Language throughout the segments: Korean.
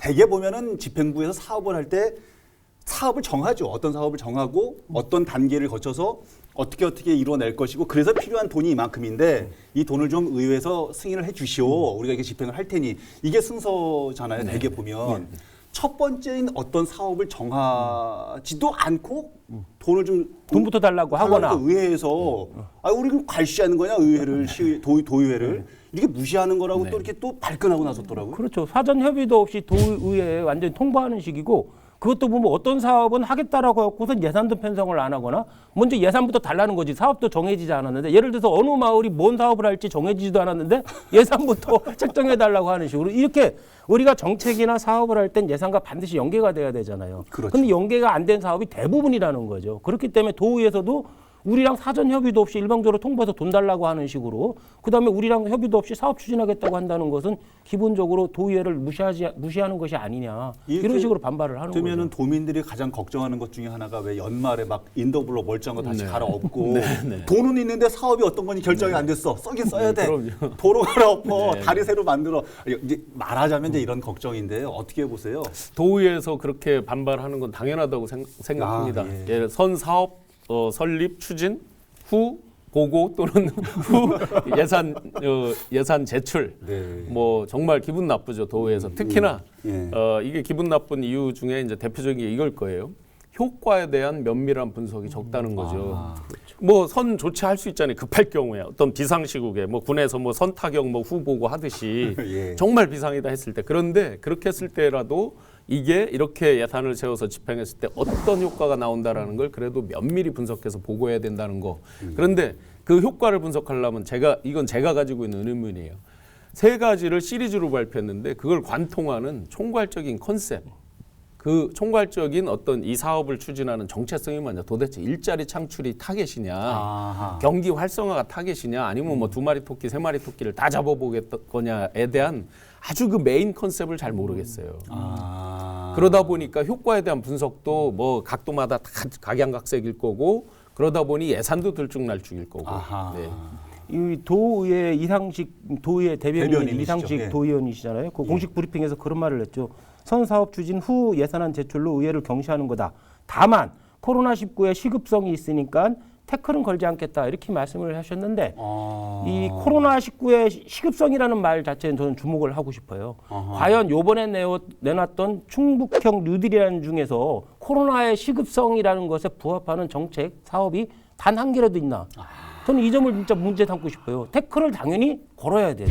대개 보면은 집행부에서 사업을 할 때 사업을 정하죠. 어떤 사업을 정하고 어떤 단계를 거쳐서 어떻게 이루어낼 것이고 그래서 필요한 돈이 이만큼인데 이 돈을 좀 의회에서 승인을 해 주시오. 우리가 이게 집행을 할 테니 이게 순서잖아요. 대개 보면 첫 번째인 어떤 사업을 정하지도 않고 돈을 좀 돈부터 달라고 하거나 의회에서 우리 괄시하는 거냐 의회를 도의회를 이렇게 무시하는 거라고 또 이렇게 또 발끈하고 나섰더라고요. 그렇죠. 사전 협의도 없이 도의회에 완전히 통보하는 식이고 그것도 보면 어떤 사업은 하겠다라고 하고선 예산도 편성을 안 하거나 먼저 예산부터 달라는 거지. 사업도 정해지지 않았는데 예를 들어서 어느 마을이 뭔 사업을 할지 정해지지도 않았는데 예산부터 책정해 달라고 하는 식으로 이렇게 우리가 정책이나 사업을 할 땐 예산과 반드시 연계가 돼야 되잖아요. 그렇죠. 근데 연계가 안 된 사업이 대부분이라는 거죠. 그렇기 때문에 도의에서도 우리랑 사전 협의도 없이 일방적으로 통보해서 돈 달라고 하는 식으로 그다음에 우리랑 협의도 없이 사업 추진하겠다고 한다는 것은 기본적으로 도의회를 무시하는 것이 아니냐 이런 식으로 반발을 하는 거죠. 그러면은 도민들이 가장 걱정하는 것 중에 하나가 왜 연말에 막 인더블로 멀쩡한 거 다시 갈아엎고 돈은 있는데 사업이 어떤 건지 결정이 안 됐어. 써긴 써야 돼. 도로 갈아엎어. 다리 새로 만들어. 이제 말하자면 이제 이런 걱정인데 어떻게 보세요? 도의회에서 그렇게 반발하는 건 당연하다고 생각합니다. 예. 선 사업 설립 추진 후 보고 또는 후 예산 제출 뭐 정말 기분 나쁘죠 도의회에서 특히나 이게 기분 나쁜 이유 중에 이제 대표적인 게 이걸 거예요. 효과에 대한 면밀한 분석이 적다는 거죠. 뭐 선 조치할 수 있잖아요. 급할 경우에 어떤 비상시국에 뭐 군에서 뭐 선타격 뭐 후보고 하듯이 정말 비상이다 했을 때 그런데 그렇게 했을 때라도 이게 이렇게 예산을 세워서 집행했을 때 어떤 효과가 나온다라는 걸 그래도 면밀히 분석해서 보고해야 된다는 거. 그런데 그 효과를 분석하려면 이건 제가 가지고 있는 의문이에요. 3가지를 시리즈로 발표했는데 그걸 관통하는 총괄적인 컨셉. 그 총괄적인 어떤 이 사업을 추진하는 정체성이 뭐냐. 도대체 일자리 창출이 타겟이냐. 경기 활성화가 타겟이냐. 아니면 뭐 2마리 토끼, 3마리 토끼를 다 잡아보겠거냐에 대한 아주 그 메인 컨셉을 잘 모르겠어요. 그러다 보니까 효과에 대한 분석도 뭐 각도마다 다 각양각색일 거고 그러다 보니 예산도 들쭉날쭉일 거고. 이 도의회 이상식 도의회 대변인 이상식 네. 도의원이시잖아요. 그 공식 브리핑에서 그런 말을 했죠. 선 사업 추진 후 예산안 제출로 의회를 경시하는 거다. 다만 코로나19의 시급성이 있으니까 태클은 걸지 않겠다 이렇게 말씀을 하셨는데 이 코로나19의 시급성이라는 말 자체는 저는 주목을 하고 싶어요. 과연 요번에 내놨던 충북형 뉴딜이라는 중에서 코로나의 시급성이라는 것에 부합하는 정책, 사업이 단 한 개라도 있나. 저는 이 점을 진짜 문제 삼고 싶어요. 태클을 당연히 걸어야 돼요.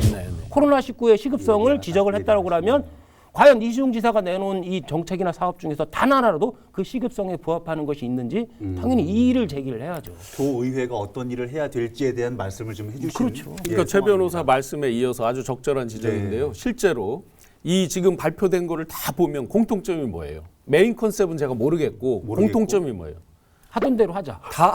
코로나19의 시급성을 지적을 했다고 그러면 과연 이시중 지사가 내놓은 이 정책이나 사업 중에서 단 하나라도 그 시급성에 부합하는 것이 있는지 당연히 이의를 제기를 해야죠. 도의회가 어떤 일을 해야 될지에 대한 말씀을 좀 해주시면. 그렇죠. 그러니까 최 변호사 말씀에 이어서 아주 적절한 지적인데요. 실제로 이 지금 발표된 거를 다 보면 공통점이 뭐예요? 메인 컨셉은 제가 모르겠고 공통점이 뭐예요? 하던 대로 하자. 다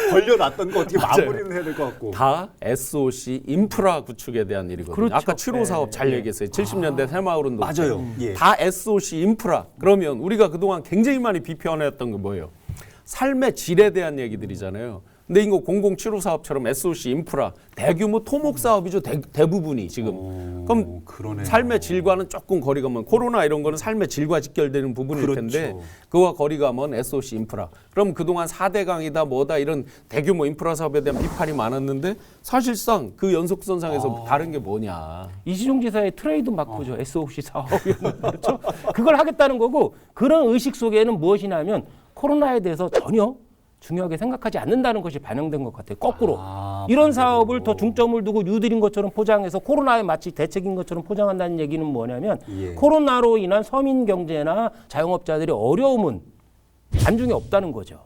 걸려놨던 거 어떻게 마무리는 해야 될 것 같고. 다 SOC 인프라 구축에 대한 일이거든요. 그렇죠. 아까 7호 사업 잘 얘기했어요. 70년대 새마을운동. 맞아요. 다 SOC 인프라. 그러면 우리가 그동안 굉장히 많이 비판했던 게 뭐예요? 삶의 질에 대한 얘기들이잖아요. 근데 이거 007호 사업처럼 SOC 인프라 대규모 토목 사업이죠. 대부분이 지금. 그럼 그러네요. 삶의 질과는 조금 거리가 먼 코로나 이런 거는 삶의 질과 직결되는 부분일 텐데 그와 거리가 먼 SOC 인프라. 그럼 그동안 4대 강이다 뭐다 이런 대규모 인프라 사업에 대한 비판이 많았는데 사실상 그 연속선상에서 다른 게 뭐냐. 이시중 지사의 트레이드 마크죠. SOC 사업이었는데 그렇죠? 그걸 하겠다는 거고 그런 의식 속에는 무엇이냐면 코로나에 대해서 전혀 중요하게 생각하지 않는다는 것이 반영된 것 같아요. 거꾸로. 이런 사업을 더 중점을 두고 뉴딜인 것처럼 포장해서 코로나에 마치 대책인 것처럼 포장한다는 얘기는 뭐냐면 코로나로 인한 서민 경제나 자영업자들의 어려움은 안중에 없다는 거죠.